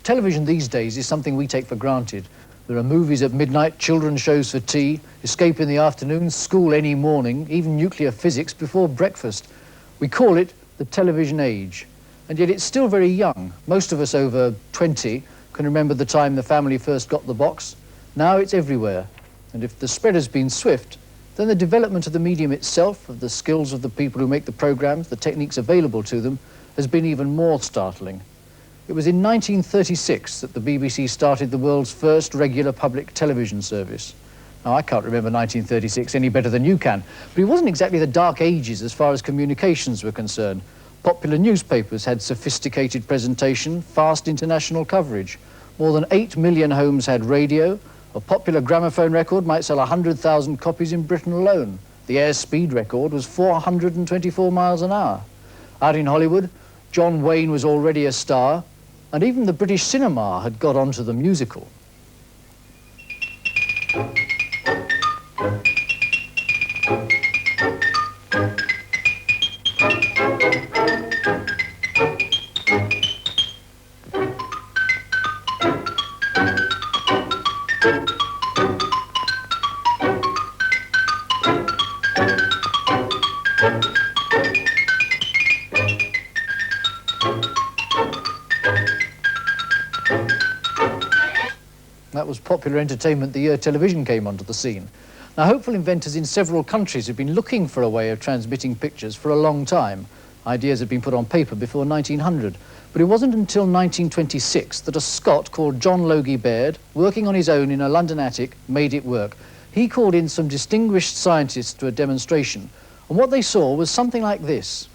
Television these days is something we take for granted. There are movies at midnight, children's shows for tea, escape in the afternoon, school any morning, even nuclear physics before breakfast. We call it the television age, and yet it's still very young. Most of us over 20 can remember the time the family first got the box. Now it's everywhere, and if the spread has been swift, then the development of the medium itself, of the skills of the people who make the programs, the techniques available to them, has been even more startling. It was in 1936 that the BBC started the world's first regular public television service. Now, I can't remember 1936 any better than you can, but it wasn't exactly the dark ages as far as communications were concerned. Popular newspapers had sophisticated presentation, fast international coverage. More than 8 million homes had radio. A popular gramophone record might sell 100,000 copies in Britain alone. The airspeed record was 424 miles an hour. Out in Hollywood, John Wayne was already a star, and even the British cinema had got onto the musical. That was popular entertainment the year television came onto the scene. Now, hopeful inventors in several countries have been looking for a way of transmitting pictures for a long time. Ideas had been put on paper before 1900, but it wasn't until 1926 that a Scot called John Logie Baird, working on his own in a London attic, made it work. He called in some distinguished scientists to a demonstration, and what they saw was something like this.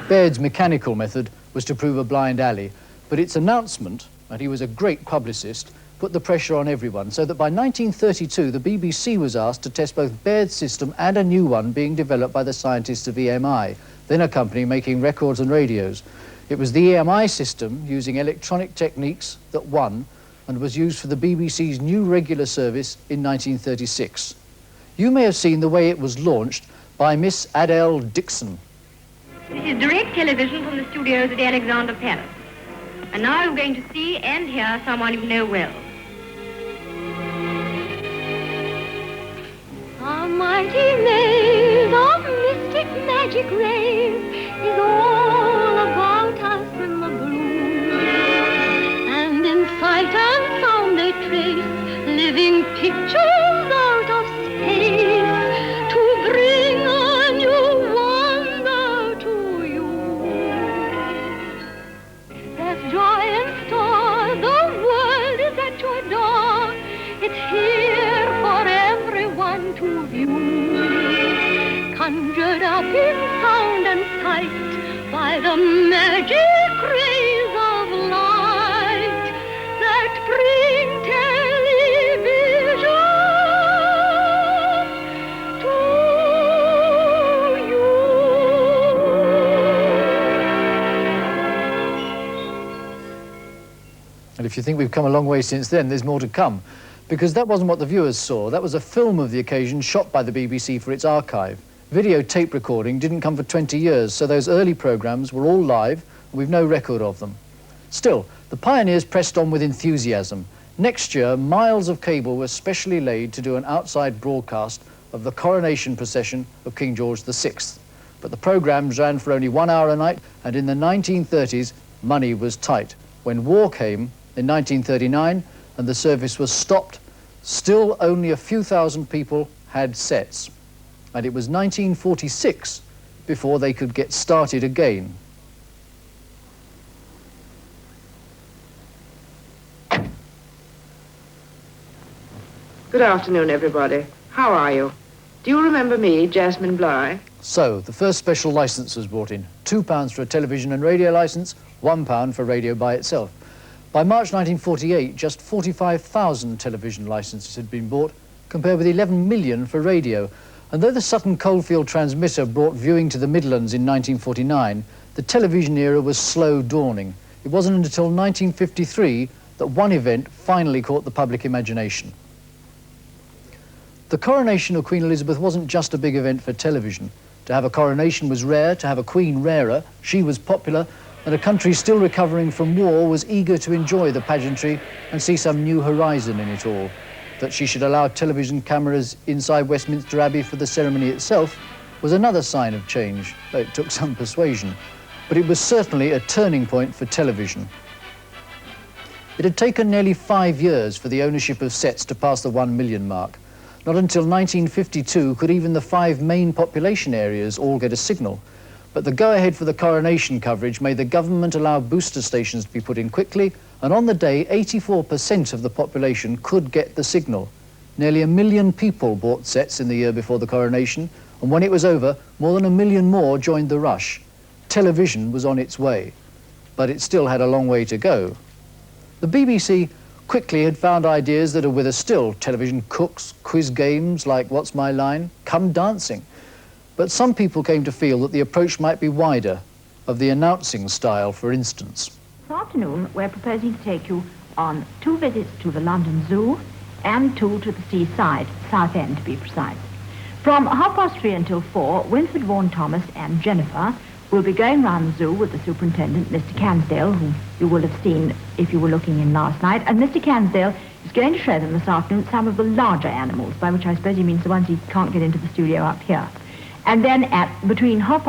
Baird's mechanical method was to prove a blind alley, but its announcement, and he was a great publicist, put the pressure on everyone, so that by 1932 the BBC was asked to test both Baird's system and a new one being developed by the scientists of EMI, then a company making records and radios. It was the EMI system, using electronic techniques, that won and was used for the BBC's new regular service in 1936. You may have seen the way it was launched by Miss Adele Dixon. This is direct television from the studios at Alexander Palace. And now you're going to see and hear someone you know well. A mighty maze of mystic magic rays is all about us in the blue. And in sight and sound they trace living pictures out of space to bring a new wonder to you. There's joy in store, the world is at your door. It's here for everyone to view, conjured up in sound and sight by the magic rays of light that bring television to you. And if you think we've come a long way since then, there's more to come. Because that wasn't what the viewers saw. That was a film of the occasion shot by the BBC for its archive. Video tape recording didn't come for 20 years, so those early programmes were all live, and we've no record of them. Still, the pioneers pressed on with enthusiasm. Next year, miles of cable were specially laid to do an outside broadcast of the coronation procession of King George VI. But the programmes ran for only 1 hour a night, and in the 1930s, money was tight. When war came in 1939, and the service was stopped, still only a few thousand people had sets. And it was 1946 before they could get started again. Good afternoon, everybody. How are you? Do you remember me, Jasmine Bligh? So, the first special licence was brought in. £2 for a television and radio licence, £1 for radio by itself. By March 1948, just 45,000 television licenses had been bought, compared with 11 million for radio. And though the Sutton Coldfield transmitter brought viewing to the Midlands in 1949, the television era was slow dawning. It wasn't until 1953 that one event finally caught the public imagination. The coronation of Queen Elizabeth wasn't just a big event for television. To have a coronation was rare, to have a queen rarer, she was popular, and a country still recovering from war was eager to enjoy the pageantry and see some new horizon in it all. That she should allow television cameras inside Westminster Abbey for the ceremony itself was another sign of change, though it took some persuasion. But it was certainly a turning point for television. It had taken nearly 5 years for the ownership of sets to pass the 1 million mark. Not until 1952 could even the 5 main population areas all get a signal. But the go-ahead for the coronation coverage made the government allow booster stations to be put in quickly, and on the day, 84% of the population could get the signal. Nearly 1 million people bought sets in the year before the coronation, and when it was over, more than 1 million more joined the rush. Television was on its way, but it still had a long way to go. The BBC quickly had found ideas that are with us still: television cooks, quiz games like What's My Line, Come Dancing. But some people came to feel that the approach might be wider, of the announcing style, for instance. This afternoon, we're proposing to take you on 2 visits to the London Zoo and 2 to the seaside, Southend to be precise. From 3:30 until 4, Winfred Vaughan-Thomas and Jennifer will be going round the zoo with the superintendent, Mr. Cansdale, whom you will have seen if you were looking in last night. And Mr. Cansdale is going to show them this afternoon some of the larger animals, by which I suppose he means the ones he can't get into the studio up here. And then between 5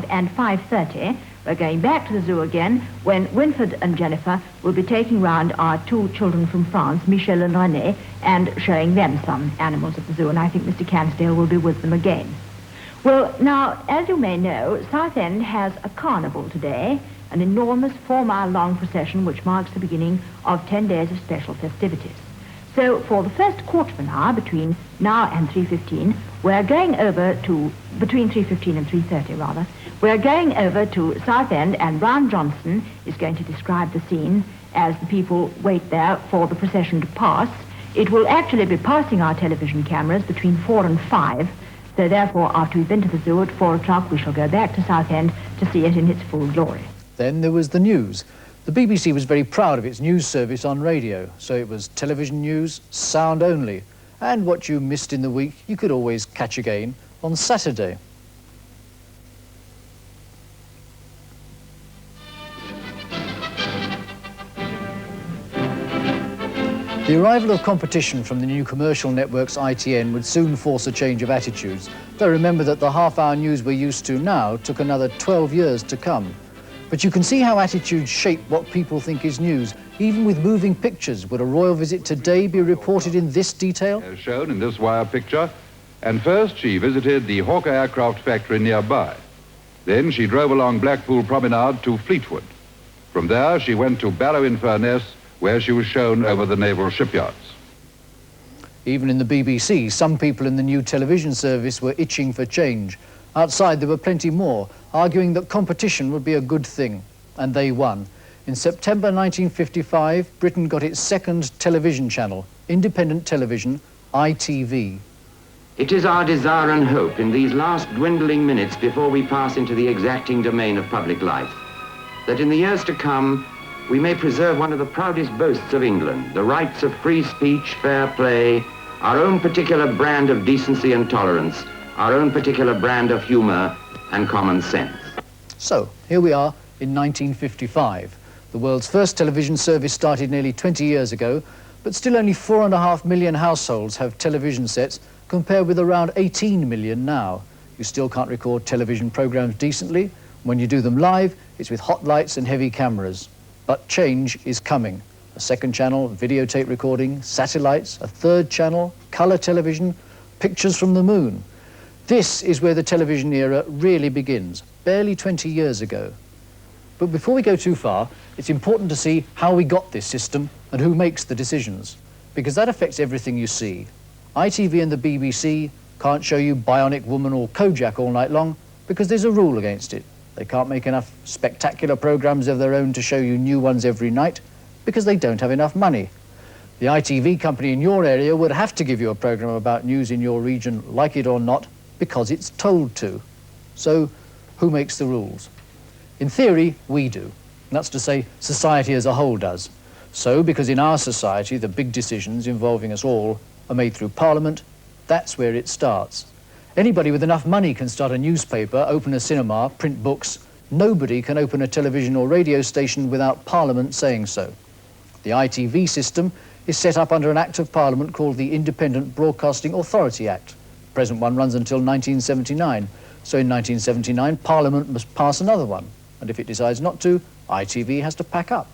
and 5:30, we're going back to the zoo again, when Winfred and Jennifer will be taking round our 2 children from France, Michel and René, and showing them some animals at the zoo. And I think Mr. Cansdale will be with them again. Well, now, as you may know, Southend has a carnival today, an enormous 4-mile-long procession which marks the beginning of 10 days of special festivities. So for the first quarter of an hour, between now and 3:15, we're going over to, between 3:15 and 3:30 rather, we're going over to Southend, and Brown Johnson is going to describe the scene as the people wait there for the procession to pass. It will actually be passing our television cameras between 4 and 5, so therefore after we've been to the zoo at 4 o'clock, we shall go back to Southend to see it in its full glory. Then there was the news. The BBC was very proud of its news service on radio, so it was television news, sound only, and what you missed in the week you could always catch again on Saturday. The arrival of competition from the new commercial networks ITN would soon force a change of attitudes, though remember that the half-hour news we're used to now took another 12 years to come. But you can see how attitudes shape what people think is news. Even with moving pictures, would a royal visit today be reported in this detail? As shown in this wire picture, and first she visited the Hawker aircraft factory nearby. Then she drove along Blackpool Promenade to Fleetwood. From there she went to Barrow-in-Furness, where she was shown over the naval shipyards. Even in the BBC, some people in the new television service were itching for change. Outside there were plenty more, arguing that competition would be a good thing, and they won. In September 1955, Britain got its second television channel, independent television, ITV. It is our desire and hope in these last dwindling minutes before we pass into the exacting domain of public life, that in the years to come, we may preserve one of the proudest boasts of England, the rights of free speech, fair play, our own particular brand of decency and tolerance, our own particular brand of humor and common sense. So, here we are in 1955. The world's first television service started nearly 20 years ago, but still only 4.5 million households have television sets, compared with around 18 million now. You still can't record television programs decently. When you do them live, it's with hot lights and heavy cameras. But change is coming. A second channel, videotape recording, satellites, a third channel, colour television, pictures from the moon. This is where the television era really begins, barely 20 years ago. But before we go too far, it's important to see how we got this system and who makes the decisions, because that affects everything you see. ITV and the BBC can't show you Bionic Woman or Kojak all night long because there's a rule against it. They can't make enough spectacular programs of their own to show you new ones every night because they don't have enough money. The ITV company in your area would have to give you a program about news in your region, like it or not, because it's told to. So, who makes the rules? In theory, we do. That's to say, society as a whole does. So, because in our society, the big decisions involving us all are made through Parliament, that's where it starts. Anybody with enough money can start a newspaper, open a cinema, print books. Nobody can open a television or radio station without Parliament saying so. The ITV system is set up under an Act of Parliament called the Independent Broadcasting Authority Act. The present one runs until 1979. So in 1979, Parliament must pass another one. And if it decides not to, ITV has to pack up.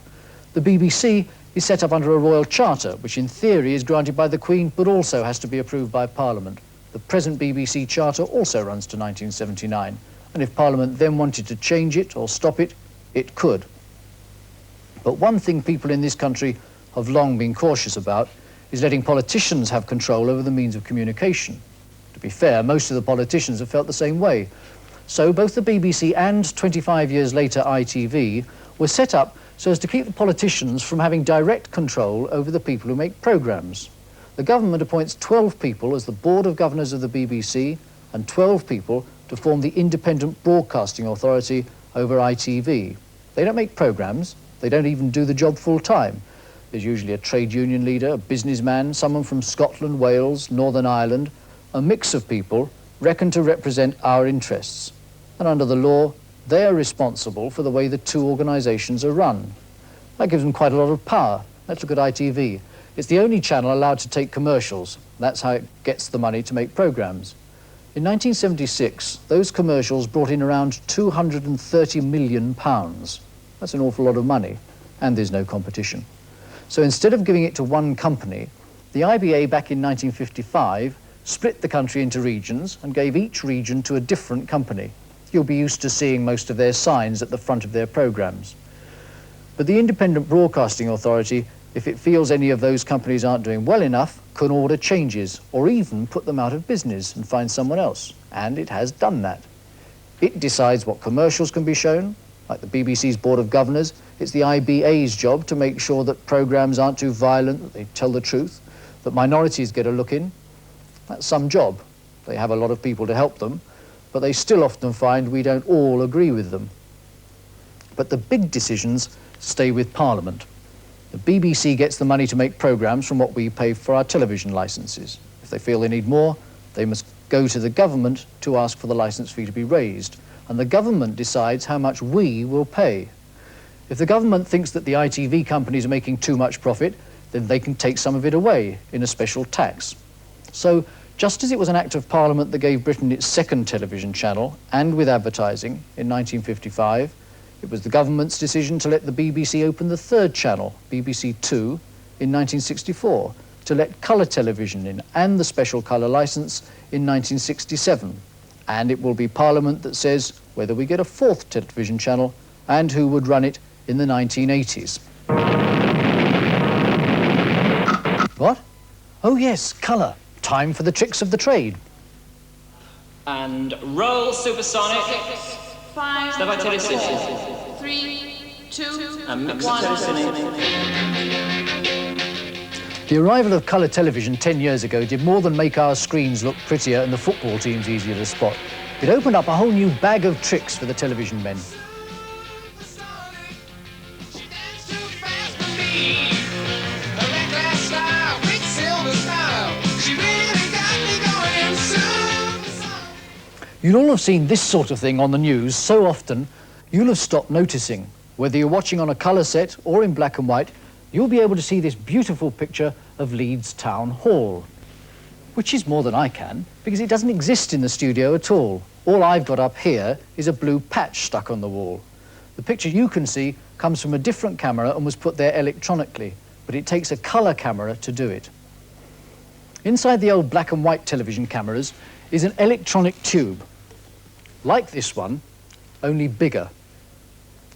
The BBC is set up under a royal charter, which in theory is granted by the Queen, but also has to be approved by Parliament. The present BBC charter also runs to 1979. And if Parliament then wanted to change it or stop it, it could. But one thing people in this country have long been cautious about is letting politicians have control over the means of communication. To be fair, most of the politicians have felt the same way. So both the BBC and 25 years later ITV were set up so as to keep the politicians from having direct control over the people who make programmes. The government appoints 12 people as the Board of Governors of the BBC and 12 people to form the Independent Broadcasting Authority over ITV. They don't make programmes, they don't even do the job full time. There's usually a trade union leader, a businessman, someone from Scotland, Wales, Northern Ireland, a mix of people reckoned to represent our interests. And under the law, they are responsible for the way the two organisations are run. That gives them quite a lot of power. Let's look at ITV. It's the only channel allowed to take commercials. That's how it gets the money to make programmes. In 1976, those commercials brought in around £230 million. That's an awful lot of money, and there's no competition. So instead of giving it to one company, the IBA back in 1955 split the country into regions and gave each region to a different company. You'll be used to seeing most of their signs at the front of their programmes. But the Independent Broadcasting Authority, if it feels any of those companies aren't doing well enough, can order changes or even put them out of business and find someone else. And it has done that. It decides what commercials can be shown. Like the BBC's Board of Governors, it's the IBA's job to make sure that programmes aren't too violent, that they tell the truth, that minorities get a look in. That's some job. They have a lot of people to help them, but they still often find we don't all agree with them. But the big decisions stay with Parliament. The BBC gets the money to make programmes from what we pay for our television licences. If they feel they need more, they must go to the government to ask for the licence fee to be raised. And the government decides how much we will pay. If the government thinks that the ITV companies are making too much profit, then they can take some of it away in a special tax. So, just as it was an Act of Parliament that gave Britain its second television channel, and with advertising, in 1955, it was the government's decision to let the BBC open the third channel, BBC Two, in 1964, to let colour television in, and the special colour licence in 1967. And it will be Parliament that says whether we get a fourth television channel and who would run it in the 1980s. What? Oh yes, colour. Time for the tricks of the trade. And roll supersonic. 5, Step by Tennessee. 3, 2, And mix 1. The arrival of colour television 10 years ago did more than make our screens look prettier and the football teams easier to spot. It opened up a whole new bag of tricks for the television men. You'll all have seen this sort of thing on the news so often, you'll have stopped noticing. Whether you're watching on a colour set or in black and white, you'll be able to see this beautiful picture of Leeds Town Hall, which is more than I can, because it doesn't exist in the studio at all. All I've got up here is a blue patch stuck on the wall. The picture you can see comes from a different camera and was put there electronically, but it takes a colour camera to do it. Inside the old black and white television cameras is an electronic tube, like this one, only bigger.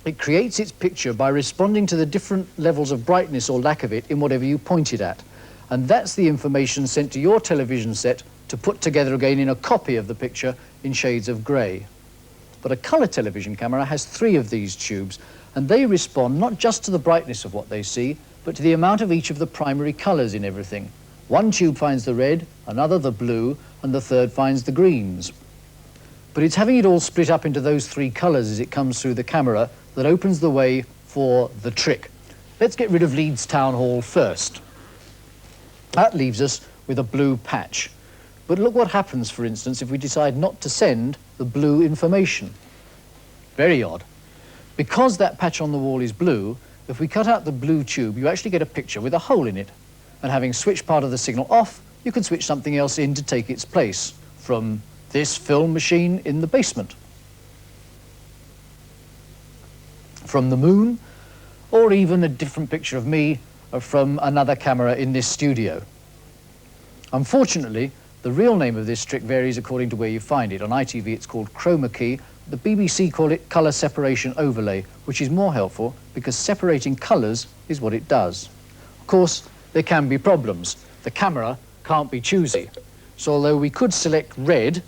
It creates its picture by responding to the different levels of brightness or lack of it in whatever you point it at. And that's the information sent to your television set to put together again in a copy of the picture in shades of grey. But a colour television camera has 3 of these tubes, and they respond not just to the brightness of what they see, but to the amount of each of the primary colours in everything. One tube finds the red, another the blue, and the third finds the greens. But it's having it all split up into those 3 colours as it comes through the camera that opens the way for the trick. Let's get rid of Leeds Town Hall first. That leaves us with a blue patch. But look what happens, for instance, if we decide not to send the blue information. Very odd. Because that patch on the wall is blue, if we cut out the blue tube, you actually get a picture with a hole in it. And having switched part of the signal off, you can switch something else in to take its place from this film machine in the basement, from the moon, or even a different picture of me from another camera in this studio. Unfortunately, the real name of this trick varies according to where you find it. On ITV it's called chroma key. The BBC call it colour separation overlay, which is more helpful because separating colours is what it does. Of course, there can be problems. The camera can't be choosy. So although we could select red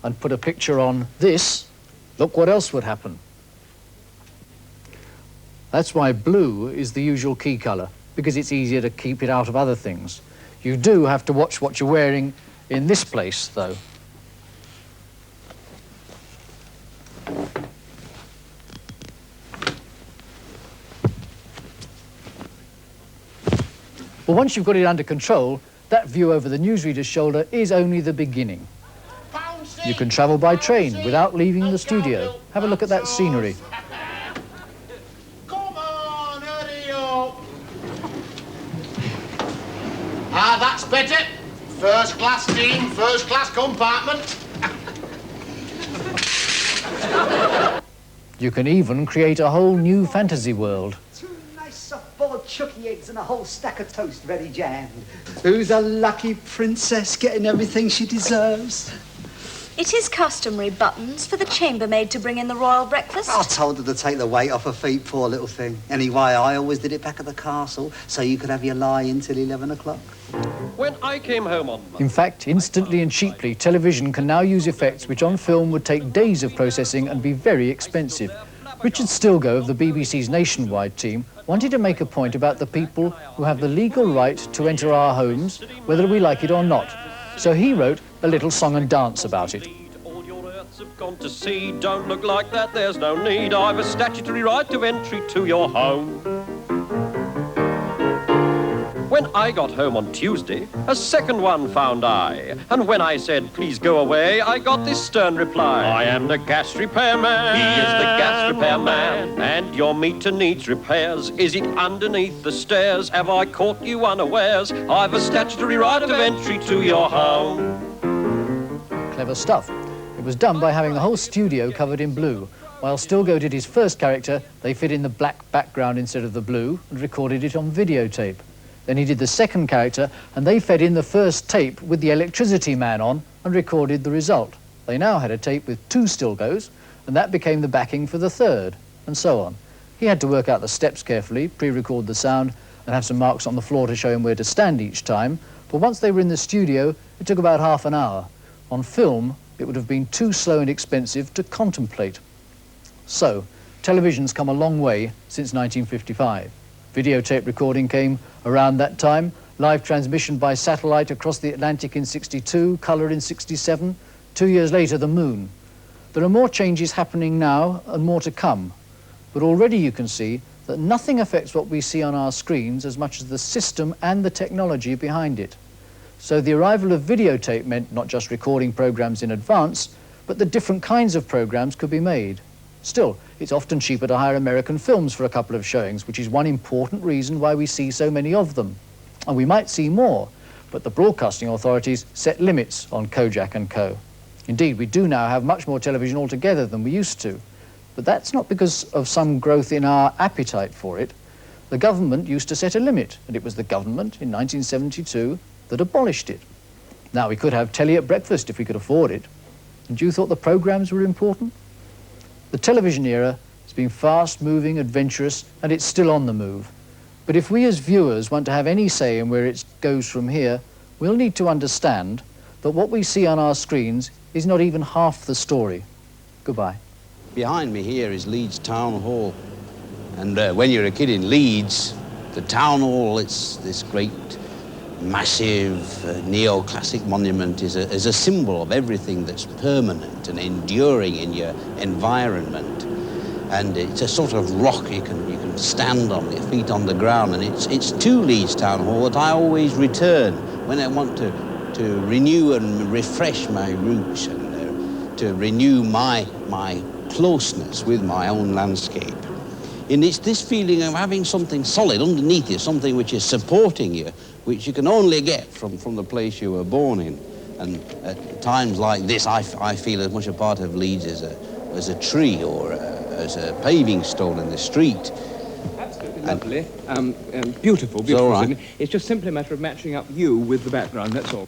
and put a picture on this, look what else would happen. That's why blue is the usual key colour, because it's easier to keep it out of other things. You do have to watch what you're wearing in this place, though. But once you've got it under control, that view over the newsreader's shoulder is only the beginning. You can travel by train without leaving the studio. Have a look at that scenery. Come on, hurry up. Ah, that's better. First class team, first class compartment. You can even create a whole new fantasy world. Boiled chucky eggs and a whole stack of toast ready jammed. Who's a lucky princess getting everything she deserves? It is customary, Buttons, for the chambermaid to bring in the royal breakfast. I told her to take the weight off her feet, poor little thing. Anyway, I always did it back at the castle, so you could have your lie until 11 o'clock. When I came home on Monday... In fact, instantly and cheaply, television can now use effects which on film would take days of processing and be very expensive. Richard Stilgo of the BBC's nationwide team wanted to make a point about the people who have the legal right to enter our homes, whether we like it or not. So he wrote a little song and dance about it. All your earths have gone to sea, don't look like that, there's no need. I've a statutory right of entry to your home. When I got home on Tuesday, a second one found I. And when I said, please go away, I got this stern reply. I am the gas repairman. He is the gas repairman. And your meter needs repairs. Is it underneath the stairs? Have I caught you unawares? I've a statutory right of entry to your home. Clever stuff. It was done by having the whole studio covered in blue. While Stilgo did his first character, they fit in the black background instead of the blue and recorded it on videotape. Then he did the second character, and they fed in the first tape with the electricity man on and recorded the result. They now had a tape with two Stilgos, and that became the backing for the third, and so on. He had to work out the steps carefully, pre-record the sound, and have some marks on the floor to show him where to stand each time. But once they were in the studio, it took about half an hour. On film, it would have been too slow and expensive to contemplate. So, television's come a long way since 1955. Videotape recording came around that time, live transmission by satellite across the Atlantic in '62, colour in '67, 2 years later the moon. There are more changes happening now and more to come, but already you can see that nothing affects what we see on our screens as much as the system and the technology behind it. So the arrival of videotape meant not just recording programs in advance, but that different kinds of programs could be made. Still, it's often cheaper to hire American films for a couple of showings, which is one important reason why we see so many of them. And we might see more, but the broadcasting authorities set limits on Kojak and Co. Indeed, we do now have much more television altogether than we used to. But that's not because of some growth in our appetite for it. The government used to set a limit, and it was the government in 1972 that abolished it. Now, we could have telly at breakfast if we could afford it. And you thought the programs were important? The television era has been fast-moving, adventurous, and it's still on the move. But if we as viewers want to have any say in where it goes from here, we'll need to understand that what we see on our screens is not even half the story. Goodbye. Behind me here is Leeds Town Hall. And when you're a kid in Leeds, the Town Hall, it's this great, massive, neoclassic monument is a symbol of everything that's permanent and enduring in your environment. And it's a sort of rock you can stand on, your feet on the ground. And it's to Leeds Town Hall that I always return when I want to renew and refresh my roots and to renew my closeness with my own landscape. And it's this feeling of having something solid underneath you, something which is supporting you, which you can only get from the place you were born in. And at times like this, I feel as much a part of Leeds as a tree or as a paving stone in the street. Absolutely lovely, beautiful, beautiful. Right. It's just simply a matter of matching up you with the background, that's all.